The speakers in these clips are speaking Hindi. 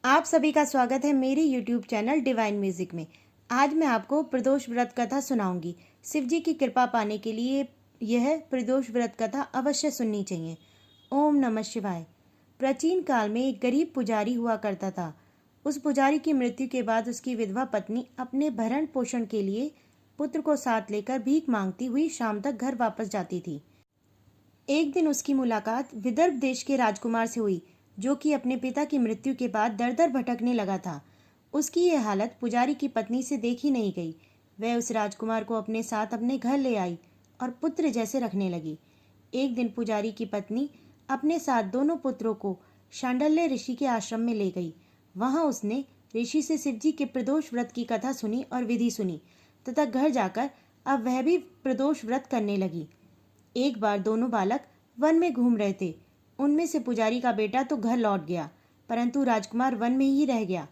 आप सभी का स्वागत है मेरे YouTube चैनल डिवाइन म्यूजिक में। आज मैं आपको प्रदोष व्रत कथा सुनाऊंगी। शिव जी की कृपा पाने के लिए यह प्रदोष व्रत कथा अवश्य सुननी चाहिए। ओम नमः शिवाय। प्राचीन काल में एक गरीब पुजारी हुआ करता था। उस पुजारी की मृत्यु के बाद उसकी विधवा पत्नी अपने भरण पोषण के लिए पुत्र को साथ लेकर भीख मांगती हुई शाम तक घर वापस जाती थी। एक दिन उसकी मुलाकात विदर्भ देश के राजकुमार से हुई, जो कि अपने पिता की मृत्यु के बाद दर दर भटकने लगा था। उसकी यह हालत पुजारी की पत्नी से देखी नहीं गई। वह उस राजकुमार को अपने साथ अपने घर ले आई और पुत्र जैसे रखने लगी। एक दिन पुजारी की पत्नी अपने साथ दोनों पुत्रों को शांडल्य ऋषि के आश्रम में ले गई। वहां उसने ऋषि से शिवजी के प्रदोष व्रत की कथा सुनी और विधि सुनी तथा घर जाकर अब वह भी प्रदोष व्रत करने लगी। एक बार दोनों बालक वन में घूम रहे थे। उनमें से पुजारी का बेटा तो घर लौट गया, परंतु राजकुमार वन में ही रह गया।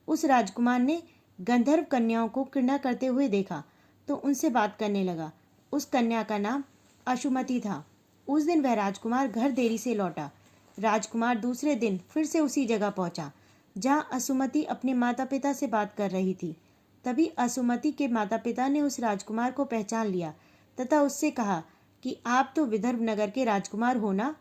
उस राजकुमार ने गंधर्व कन्याओं को क्रीड़ा करते हुए देखा तो उनसे बात करने लगा। उस कन्या का नाम अशुमति था। उस दिन वह राजकुमार घर देरी से लौटा। राजकुमार दूसरे दिन फिर से उसी जगह पहुंचा जहां असुमति अपने माता पिता से बात कर रही थी। तभी असुमति के माता पिता ने उस राजकुमार को पहचान लिया तथा उससे कहा कि आप तो विदर्भ नगर के राजकुमार हो ना?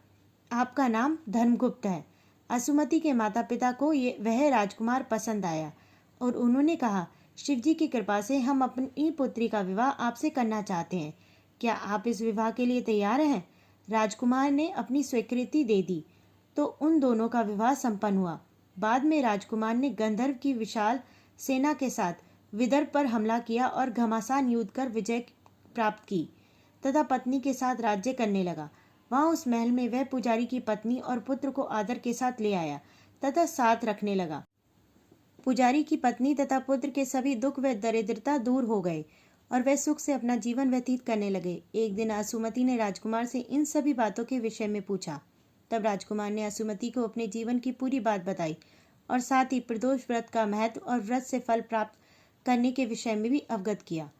आपका नाम धर्मगुप्त है। असुमति के माता पिता को वह राजकुमार पसंद आया और उन्होंने कहा, शिवजी की कृपा से हम अपनी पुत्री का विवाह आपसे करना चाहते हैं। क्या आप इस विवाह के लिए तैयार हैं? राजकुमार ने अपनी स्वीकृति दे दी तो उन दोनों का विवाह संपन्न हुआ। बाद में राजकुमार ने गंधर्व की विशाल सेना के साथ विदर्भ पर हमला किया और घमासान युद्ध कर विजय प्राप्त की तथा पत्नी के साथ राज्य करने लगा। वहां उस महल में वह पुजारी की पत्नी और पुत्र को आदर के साथ ले आया तथा साथ रखने लगा। पुजारी की पत्नी तथा पुत्र के सभी दुख व दरिद्रता दूर हो गए और वह सुख से अपना जीवन व्यतीत करने लगे। एक दिन असुमति ने राजकुमार से इन सभी बातों के विषय में पूछा। तब राजकुमार ने असुमति को अपने जीवन की पूरी बात बताई और साथ ही प्रदोष व्रत का महत्व और व्रत से फल प्राप्त करने के विषय में भी अवगत किया।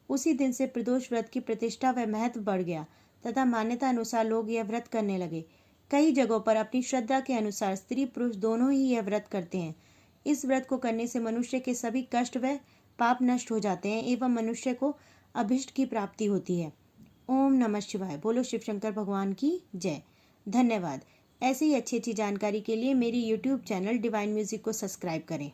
उसी दिन से प्रदोष व्रत की प्रतिष्ठा व महत्व बढ़ गया तथा मान्यता अनुसार लोग यह व्रत करने लगे। कई जगहों पर अपनी श्रद्धा के अनुसार स्त्री पुरुष दोनों ही यह व्रत करते हैं। इस व्रत को करने से मनुष्य के सभी कष्ट व पाप नष्ट हो जाते हैं एवं मनुष्य को अभिष्ट की प्राप्ति होती है। ओम नमः शिवाय। बोलो शिव शंकर भगवान की जय। धन्यवाद। ऐसी ही अच्छी अच्छी जानकारी के लिए मेरी YouTube चैनल डिवाइन म्यूजिक को सब्सक्राइब करें।